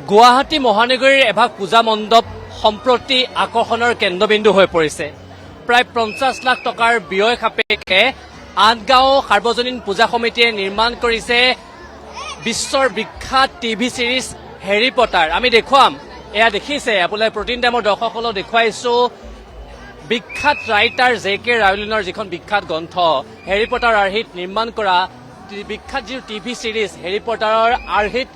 গুৱাহাটী মহানগৰীৰ এভাগ পূজা মণ্ডপ সম্প্ৰতি আকৰ্ষণৰ কেন্দ্ৰবিন্দু হৈ পৰিছে। প্ৰায় 50 লাখ টকাৰ ব্যয় সাপেক্ষে আঠগাঁও সাৰ্বজনীন পূজা সমিতিয়ে নিৰ্মাণ কৰিছে বিশ্বৰ বিখ্যাত টিভি সিৰিজ হেৰি পটাৰ। আমি দেখুৱাম, এয়া দেখিছে আপোনালোকে প্ৰটিন টাইমৰ দৰ্শকসকলক দেখুৱাইছো বিখ্যাত ৰাইটাৰ JK ৰাউলিনৰ যিখন বিখ্যাত গ্ৰন্থ হেৰি পটাৰ আৰ্হিত নিৰ্মাণ কৰা বিখ্যাত যি টিভি সিৰিজ হেৰি পটাৰৰ আৰ্হিত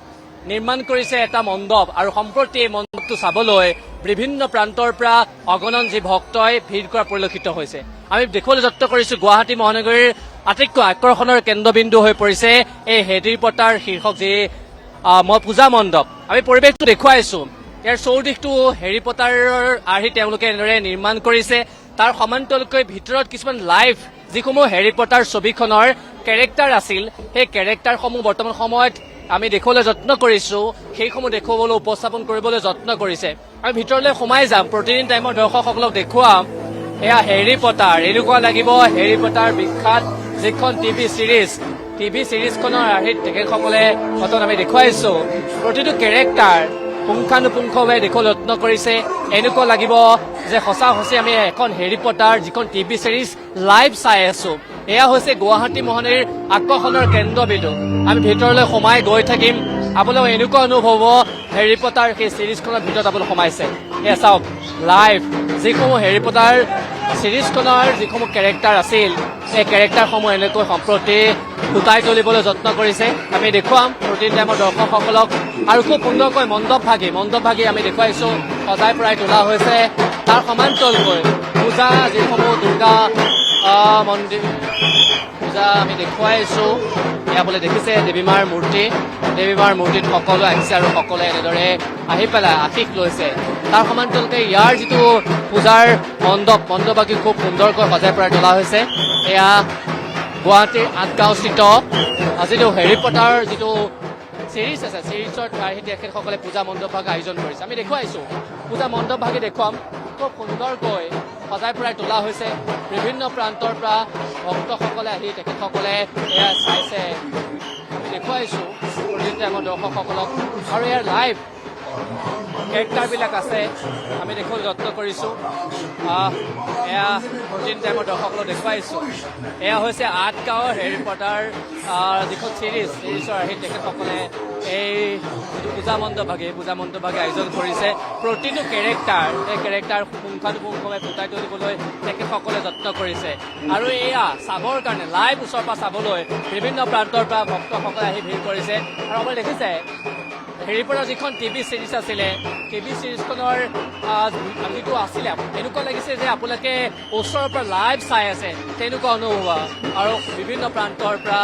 নিৰ্মাণ কৰিছে এটা মণ্ডপ আৰু সম্প্ৰতি এই মণ্ডপটো চাবলৈ বিভিন্ন প্ৰান্তৰ পৰা অগণন যি ভক্তই ভিৰ কৰা পৰিলক্ষিত হৈছে। আমি দেখুৱাবলৈ যত্ন কৰিছোঁ গুৱাহাটী মহানগৰীৰ আটাইতকৈ আকৰ্ষণৰ কেন্দ্ৰবিন্দু হৈ পৰিছে এই হেৰি পটাৰ শীৰ্ষক যি পূজা মণ্ডপ। আমি পৰিৱেশটো দেখুৱাইছোঁ, ইয়াৰ চৌদিশটো হেৰি পটাৰৰ আৰ্হি তেওঁলোকে এনেদৰে নিৰ্মাণ কৰিছে। তাৰ সমান্তৰালকৈ ভিতৰত কিছুমান লাইভ যিসমূহ হেৰি পটাৰ ছবিখনৰ কেৰেক্টাৰ আছিল, সেই কেৰেক্টাৰসমূহ বৰ্তমান সময়ত আমি দেখুৱাবলৈ যত্ন কৰিছো, সেইসমূহ দেখুৱাবলৈ উপস্থাপন কৰিবলৈ যত্ন কৰিছে। আমি ভিতৰলৈ সোমাই যাম, প্ৰতিদিন টাইমৰ দৰ্শকসকলক দেখুৱাম এয়া হেৰি পটাৰ। এনেকুৱা লাগিব হেৰি পটাৰ বিখ্যাত যিখন টিভি সিৰিজখনৰ আৰ্হিত তেখেতসকলে ফটোত আমি দেখুৱাইছো। প্ৰতিটো কেৰেক্টাৰ পুংখানুপুংখভাৱে দেখুৱাবলৈ যত্ন কৰিছে। এনেকুৱা লাগিব যে সঁচা আমি এখন হেৰি পটাৰ যিখন টিভি সিৰিজ লাইভ চাই আছো। এয়া হৈছে গুৱাহাটী মহানগৰীৰ আকৰ্ষণৰ কেন্দ্ৰবিন্দু। আমি ভিতৰলৈ সোমাই গৈ থাকিম, আপোনালোক এনেকুৱা অনুভৱ হ'ব হেৰি পটাৰ সেই সিৰিজখনৰ ভিতৰত আপোনালোক সোমাইছে। এয়া চাওক লাইভ যিসমূহ হেৰি পটাৰ সিৰিজখনৰ যিসমূহ কেৰেক্টাৰ আছিল, সেই কেৰেক্টাৰসমূহ এনেকৈ সম্প্ৰতি ফুটাই তুলিবলৈ যত্ন কৰিছে। আমি দেখুৱাম প্ৰতিদিন টাইমৰ দৰ্শকসকলক আৰু খুব সুন্দৰকৈ মণ্ডপ ভাগি আমি দেখুৱাইছো সজাই পৰাই তোলা হৈছে। তাৰ সমান্তৰালকৈ পূজা যিসমূহ দুৰ্গা মন্দিৰ পূজা আমি দেখুৱাইছো। আপুনি দেখিছে দেৱীমাৰ মূৰ্তিত সকলো আহিছে আৰু সকলোৱে এনেদৰে আহি পেলাই আশীষ লৈছে। তাৰ সমান্তৰালকৈ ইয়াৰ যিটো পূজাৰ মণ্ডপভাগি খুব সুন্দৰকৈ সজাই পৰাই তোলা হৈছে। এয়া গুৱাহাটীৰ আঠগাঁওস্থিত যিটো হেৰি পটাৰ যিটো সিৰিজ আছে, সিৰিজৰ আৰ্হি তেখেতসকলে পূজা মণ্ডপভাগি আয়োজন কৰিছে। আমি দেখুৱাইছো পূজা মণ্ডপভাগি দেখুৱাম, খুব সুন্দৰকৈ সজাই পৰাই তোলা হৈছে। বিভিন্ন প্ৰান্তৰ পৰা ভক্তসকলে আহি তেখেতসকলে এয়া চাইছে। আমি দেখুৱাইছো প্ৰতিদিন টাইমৰ দৰ্শকসকলক আৰু ইয়াৰ লাইভ কেৰেক্টাৰবিলাক আছে, আমি দেখুৱাবলৈ যত্ন কৰিছো। এয়া প্ৰতিদিন টাইমৰ দৰ্শকসকলক দেখুৱাইছো। এয়া হৈছে আঠগাঁৱৰ হেৰি পটাৰ যিখন সিৰিজৰ আৰ্হিত তেখেতসকলে এই যিটো পূজা মণ্ডপভাগি আয়োজন কৰিছে। প্ৰতিটো কেৰেক্টাৰ পুংখানুপুংখভাৱে ফুটাই তুলিবলৈ তেখেতসকলে যত্ন কৰিছে। আৰু এয়া চাবৰ কাৰণে লাইভ ওচৰৰ পৰা চাবলৈ বিভিন্ন প্ৰান্তৰ পৰা ভক্তসকলে আহি ভিৰ কৰিছে। আৰু আপুনি দেখিছে হেৰি পটাৰ যিখন টিভি সিৰিজ আছিলে, টিভি সিৰিজখনৰ যিটো আছিলে এনেকুৱা লাগিছে যে আপোনালোকে ওচৰৰ পৰা লাইভ চাই আছে, তেনেকুৱা অনুভৱ। আৰু বিভিন্ন প্ৰান্তৰ পৰা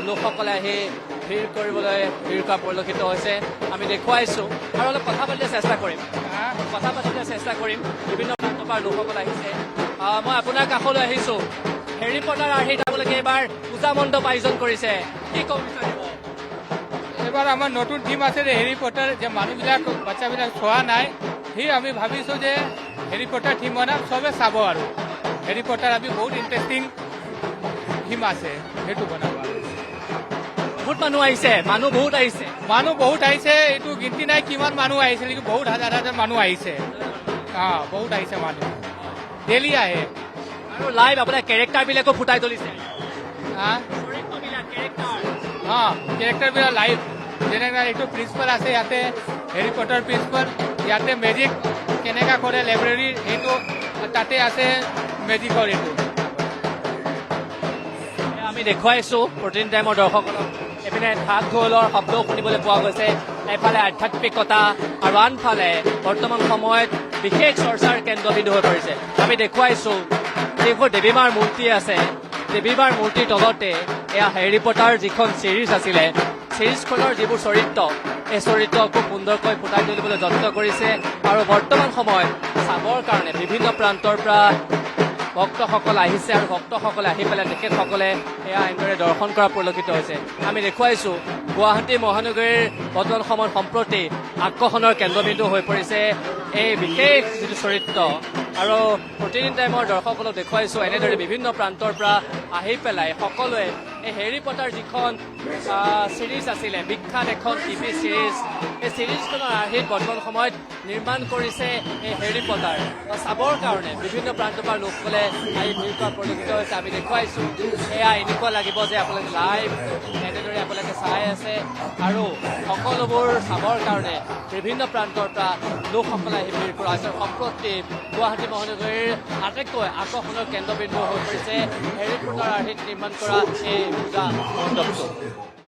লোকসকলে আহি ভিৰ কৰা পৰিলক্ষিত হৈছে। আমি দেখুৱাইছো আৰু অলপ কথা পাতিবলৈ চেষ্টা কৰিম। বিভিন্ন প্ৰান্তৰ পৰা লোকসকল আহিছে। মই আপোনাৰ কাষলৈ আহিছো। হেৰি পটাৰ আৰ্হিত আপোনালোকে এইবাৰ পূজা মণ্ডপ আয়োজন কৰিছে, কি ক'ব বিচাৰিব? এবাৰ আমাৰ নতুন থিম আছে যে হেৰি পটাৰ, যে মানুহবিলাক বাচ্চাবিলাক চোৱা নাই, সেই আমি ভাবিছোঁ যে হেৰি পটাৰ থিম বনাম, চবে চাব। আৰু হেৰি পটাৰ আমি বহুত ইণ্টাৰেষ্টিং থিম আছে, সেইটো বনাব। আৰু মানুহ বহুত আহিছে। এইটো গিনতি নাই কিমান মানুহ আহিছে, বহুত হাজাৰ মানুহ আহিছে। বহুত আহিছে মানুহ, ডেইলি আহে। আৰু লাইভ আপোনাৰ কেৰেক্টাৰবিলাকো ফুটাই তুলিছে। কেৰেক্টাৰবিলাক লাইভ, যেনেকৈ এইটো প্ৰিন্সিপাল আছে ইয়াতে, হেৰি পটাৰ প্ৰিন্সিপাল। ইয়াতে মেজিক কেনেকুৱা কৰে লাইব্ৰেৰী, সেইটো তাতে আছে মেজিকৰ। এইটো আমি দেখুৱাইছো প্ৰতিদিন টাইমৰ দৰ্শকসকলক। এইপিনে ঢাক ঢোলৰ শব্দও শুনিবলৈ পোৱা গৈছে। এফালে আধ্যাত্মিকতা আৰু আনফালে বৰ্তমান সময়ত বিশেষ চৰ্চাৰ কেন্দ্ৰবিন্দু হৈ পৰিছে। আমি দেখুৱাইছো যিবোৰ দেৱীমাৰ মূৰ্তি আছে, দেৱীমাৰ মূৰ্তিৰ তলতে এয়া হেৰি পটাৰ যিখন সিৰিজ আছিলে, সিৰিজখনৰ যিবোৰ চৰিত্ৰ, এই চৰিত্ৰ খুব সুন্দৰকৈ ফুটাই তুলিবলৈ যত্ন কৰিছে। আৰু বৰ্তমান সময়ত চাবৰ কাৰণে বিভিন্ন প্ৰান্তৰ পৰা ভক্তসকল আহিছে আৰু ভক্তসকলে আহি পেলাই তেখেতসকলে এয়া এনেদৰে দৰ্শন কৰা পৰিলক্ষিত হৈছে। আমি দেখুৱাইছো গুৱাহাটী মহানগৰীৰ বৰ্তমান সময়ত সম্প্ৰতি আকৰ্ষণৰ কেন্দ্ৰবিন্দু হৈ পৰিছে এই বিশেষ যিটো চৰিত্ৰ। আৰু প্ৰতিদিন টাইমৰ দৰ্শকসকলক দেখুৱাইছো এনেদৰে বিভিন্ন প্ৰান্তৰ পৰা আহি পেলাই সকলোৱে এই হেৰি পটাৰ যিখন ছিৰিজ আছিলে বিখ্যাত এখন টিভি ছিৰিজ এই ছিৰিজখনৰ আৰ্হিত বৰ্তমান সময়ত নিৰ্মাণ কৰিছে এই হেৰি পটাৰ চাবৰ কাৰণে বিভিন্ন প্ৰান্তৰ পৰা লোকসকলে আহি ভিৰ কৰা পৰিলক্ষিত হৈছে আমি দেখুৱাইছোঁ এয়া এনেকুৱা লাগিব যে আপোনালোকে লাইভ এনেদৰে আপোনালোকে চাই আছে আৰু সকলোবোৰ চাবৰ কাৰণে বিভিন্ন প্ৰান্তৰ পৰা লোকসকলে আহি ভিৰ কৰা হৈছে সম্প্ৰতি গুৱাহাটী মহানগৰীৰ আটাইতকৈ আকৰ্ষণৰ কেন্দ্ৰবিন্দু হৈ পৰিছে হেৰি পটাৰ আৰ্হিত নিৰ্মাণ কৰা এই পূজা মণ্ডপটো